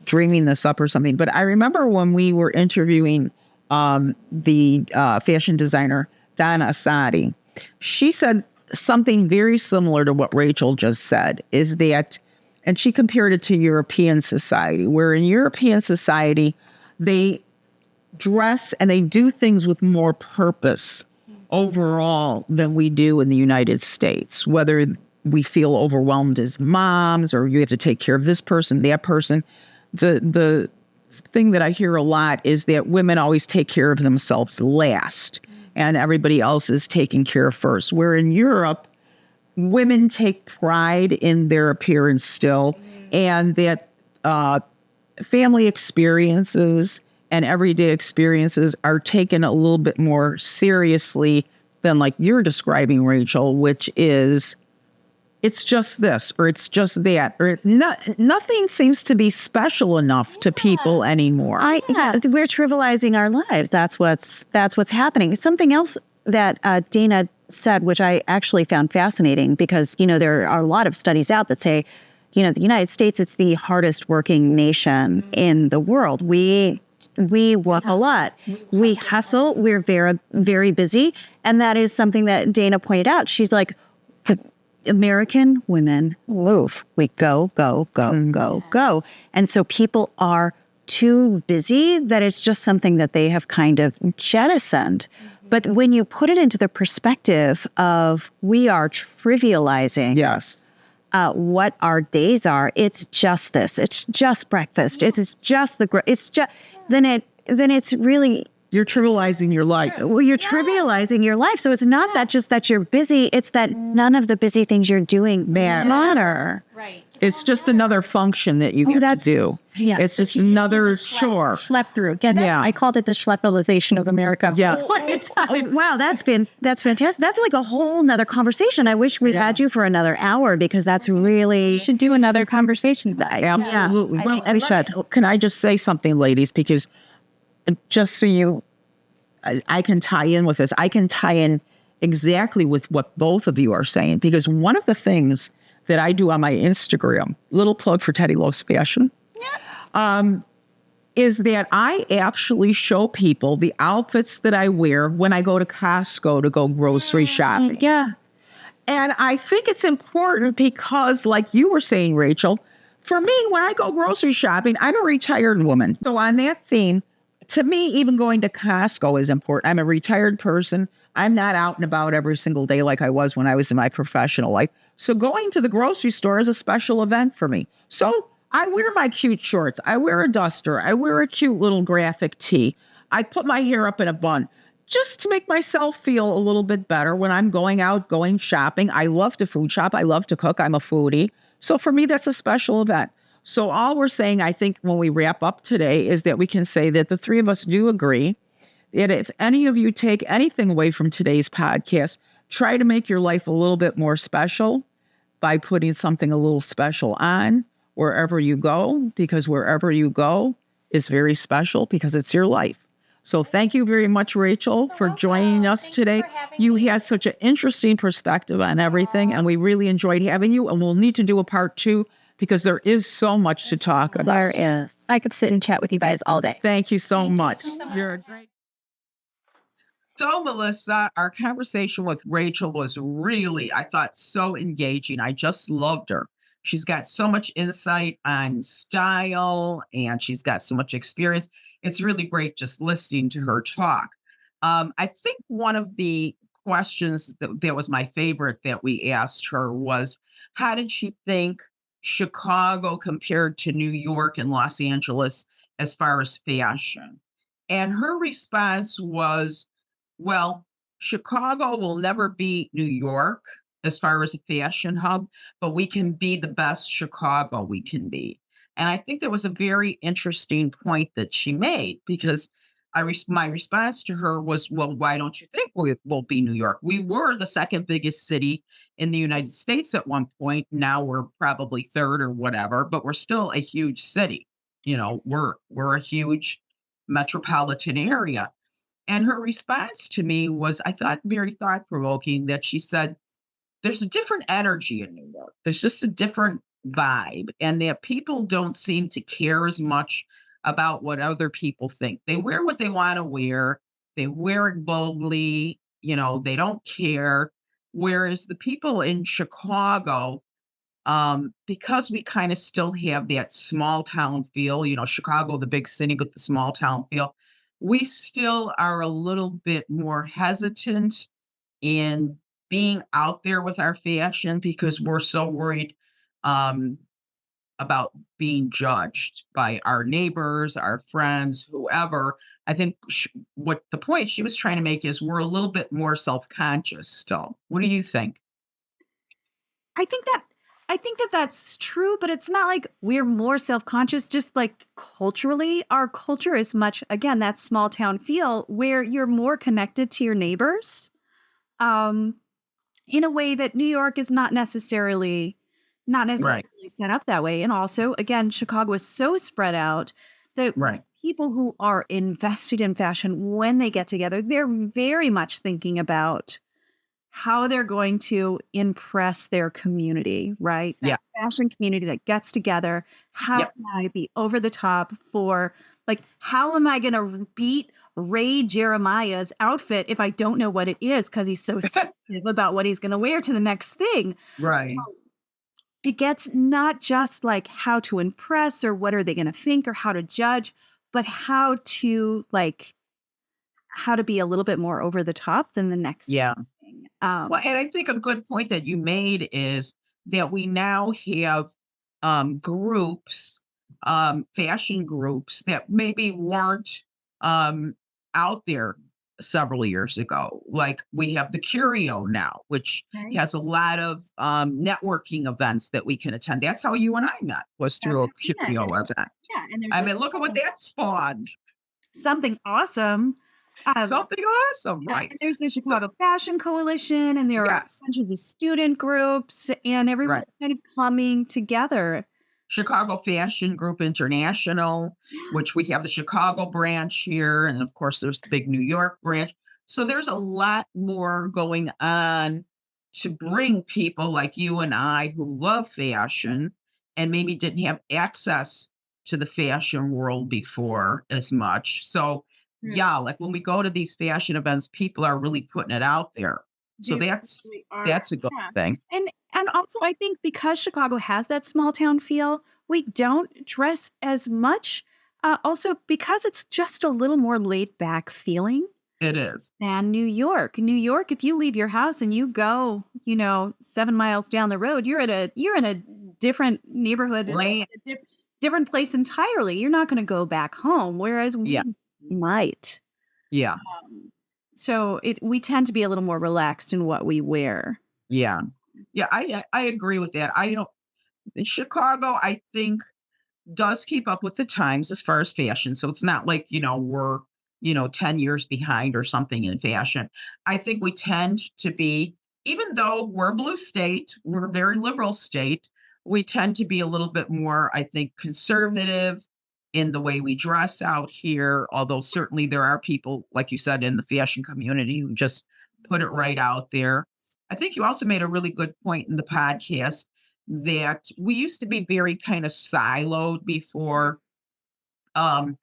dreaming this up or something, but I remember when we were interviewing the fashion designer, Donna Asadi, she said something very similar to what Rachel just said, is that, and she compared it to European society, where in European society, they dress and they do things with more purpose overall than we do in the United States, whether we feel overwhelmed as moms or you have to take care of this person, that person. The thing that I hear a lot is that women always take care of themselves last and everybody else is taken care of first. Where in Europe, women take pride in their appearance still, and that family experiences and everyday experiences are taken a little bit more seriously than like you're describing, Rachel, which is it's just this or it's just that or nothing seems to be special enough to people anymore. We're trivializing our lives. That's what's happening. Something else that Dana said, which I actually found fascinating, because there are a lot of studies out that say, the United States, it's the hardest working nation in the world. We work a lot. We hustle. We're very, very busy. And that is something that Dana pointed out. She's like, American women move. We go. And so people are too busy that it's just something that they have kind of jettisoned. But when you put it into the perspective of we are trivializing what our days are, it's just this. It's just breakfast. It's just then it's really. You're trivializing your life. Well, you're trivializing your life. So it's not that just that you're busy. It's that none of the busy things you're doing matter. Right. It's just another function that you get to do. Yeah. It's just another chore. Schlep through. I called it the schlepilization of America. Yeah. Wow, that's fantastic. That's like a whole nother conversation. I wish we had you for another hour, because that's really. We should do another conversation. Absolutely. Yeah, well, we should. Can I just say something, ladies? Because just so I can tie in with this. I can tie in exactly with what both of you are saying, because one of the things that I do on my Instagram, little plug for Teddi Loves Fashion, is that I actually show people the outfits that I wear when I go to Costco to go grocery shopping. Yeah. And I think it's important because, like you were saying, Rachel, for me, when I go grocery shopping, I'm a retired woman. So on that theme, to me, even going to Costco is important. I'm a retired person. I'm not out and about every single day like I was when I was in my professional life. So going to the grocery store is a special event for me. So I wear my cute shorts. I wear a duster. I wear a cute little graphic tee. I put my hair up in a bun just to make myself feel a little bit better when I'm going out, going shopping. I love to food shop. I love to cook. I'm a foodie. So for me, that's a special event. So all we're saying, I think, when we wrap up today is that we can say that the three of us do agree that if any of you take anything away from today's podcast, try to make your life a little bit more special by putting something a little special on wherever you go, because wherever you go is very special because it's your life. So thank you very much, Rachel, for joining us today. You had such an interesting perspective on everything, and we really enjoyed having you, and we'll need to do a part 2 because there is so much to talk about. There is. I could sit and chat with you guys all day. Thank you so much. You're a great. So, Melissa, our conversation with Rachel was really, I thought, so engaging. I just loved her. She's got so much insight on style and she's got so much experience. It's really great just listening to her talk. I think one of the questions that was my favorite that we asked her was, how did she think Chicago compared to New York and Los Angeles as far as fashion? And her response was, well, Chicago will never be New York as far as a fashion hub, but we can be the best Chicago we can be. And I think that was a very interesting point that she made because my response to her was, well, why don't you think we'll be New York? We were the second biggest city in the United States at one point. Now we're probably third or whatever, but we're still a huge city. You know, we're a huge metropolitan area. And her response to me was, I thought, very thought provoking that she said, there's a different energy in New York. There's just a different vibe, and that people don't seem to care as much about what other people think. They wear what they want to wear, they wear it boldly, they don't care. Whereas the people in Chicago, because we kind of still have that small town feel, Chicago, the big city with the small town feel, we still are a little bit more hesitant in being out there with our fashion because we're so worried about being judged by our neighbors, our friends, whoever. I think what the point she was trying to make is we're a little bit more self-conscious still. What do you think? I think that that's true, but it's not like we're more self-conscious, just like culturally. Our culture is much, again, that small town feel where you're more connected to your neighbors in a way that New York is not necessarily set up that way. And also, again, Chicago is so spread out that people who are invested in fashion, when they get together, they're very much thinking about how they're going to impress their community, right? That fashion community that gets together. How can I be over the top for, like, how am I going to beat Ray Jeremiah's outfit if I don't know what it is because he's so sensitive about what he's going to wear to the next thing? Right. It gets not just like how to impress or what are they going to think or how to judge, but how to be a little bit more over the top than the next thing. Well, and I think a good point that you made is that we now have groups, fashion groups that maybe weren't out there several years ago. Like we have the Curio now, which has a lot of networking events that we can attend. That's how you and I met, was through a Curio event. Yeah, and I mean, look at what that spawned. Something awesome. Something awesome, right? And there's the Chicago Fashion Coalition, and there are a bunch of the student groups, and everyone's kind of coming together. Chicago Fashion Group International, which we have the Chicago branch here, and of course there's the big New York branch. So there's a lot more going on to bring people like you and I who love fashion and maybe didn't have access to the fashion world before as much. So like when we go to these fashion events, people are really putting it out there. So that's a good thing. And also, I think because Chicago has that small town feel, we don't dress as much. Also, because it's just a little more laid back feeling. It is. Than New York. New York, if you leave your house and you go, 7 miles down the road, you're in a different neighborhood, a different place entirely. You're not going to go back home. Whereas we might. Yeah. So we tend to be a little more relaxed in what we wear. Yeah. Yeah, I agree with that. Chicago, I think, does keep up with the times as far as fashion. So it's not like, we're, 10 years behind or something in fashion. I think we tend to be, even though we're a blue state, we're a very liberal state, we tend to be a little bit more, I think, conservative in the way we dress out here. Although certainly there are people, like you said, in the fashion community who just put it right out there. I think you also made a really good point in the podcast that we used to be very kind of siloed before. Um,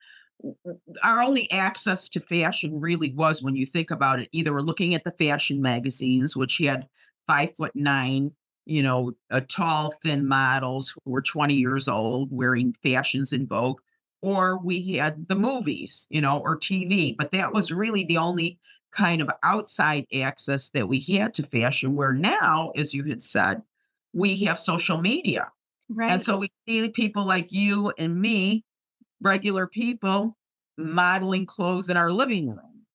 our only access to fashion really was, when you think about it, either we're looking at the fashion magazines, which had 5'9", tall, thin models who were 20 years old wearing fashions in Vogue, or we had the movies, or TV. But that was really the only kind of outside access that we had to fashion. Where now, as you had said, we have social media. And Right. so we see people like you and me, regular people, modeling clothes in our living room,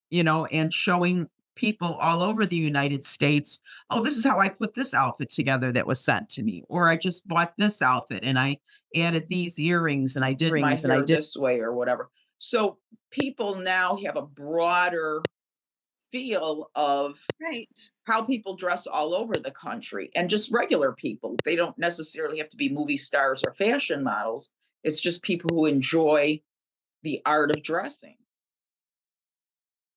and showing people all over the United States, oh, this is how I put this outfit together that was sent to me. Or I just bought this outfit and I added these earrings and I did my hair this way or whatever. So people now have a broader feel of Right. how people dress all over the country, and just regular people. They don't necessarily have to be movie stars or fashion models. It's just people who enjoy the art of dressing.